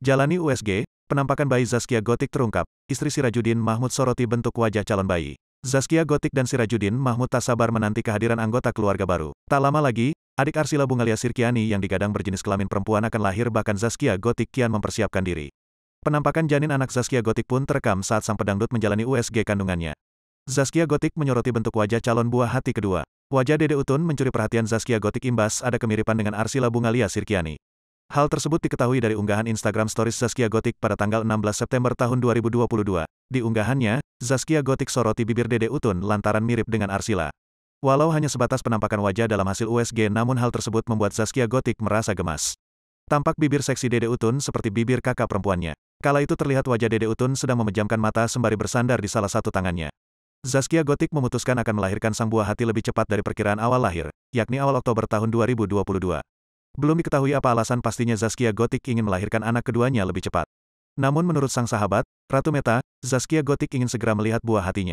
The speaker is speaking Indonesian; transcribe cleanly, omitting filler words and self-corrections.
Jalani USG, penampakan bayi Zaskia Gotik terungkap, istri Sirajuddin Mahmud soroti bentuk wajah calon bayi. Zaskia Gotik dan Sirajuddin Mahmud tak sabar menanti kehadiran anggota keluarga baru. Tak lama lagi, adik Arsila Bungalia Sirkiani yang digadang berjenis kelamin perempuan akan lahir, bahkan Zaskia Gotik kian mempersiapkan diri. Penampakan janin anak Zaskia Gotik pun terekam saat sang pedangdut menjalani USG kandungannya. Zaskia Gotik menyoroti bentuk wajah calon buah hati kedua. Wajah Dede Utun mencuri perhatian Zaskia Gotik imbas ada kemiripan dengan Arsila Bungalia Sirkiani. Hal tersebut diketahui dari unggahan Instagram Stories Zaskia Gotik pada tanggal 16 September tahun 2022. Di unggahannya, Zaskia Gotik soroti bibir Dede Utun lantaran mirip dengan Arsila. Walau hanya sebatas penampakan wajah dalam hasil USG, namun hal tersebut membuat Zaskia Gotik merasa gemas. Tampak bibir seksi Dede Utun seperti bibir kakak perempuannya. Kala itu terlihat wajah Dede Utun sedang memejamkan mata sembari bersandar di salah satu tangannya. Zaskia Gotik memutuskan akan melahirkan sang buah hati lebih cepat dari perkiraan awal lahir, yakni awal Oktober tahun 2022. Belum diketahui apa alasan pastinya Zaskia Gotik ingin melahirkan anak keduanya lebih cepat. Namun menurut sang sahabat, Ratu Meta, Zaskia Gotik ingin segera melihat buah hatinya.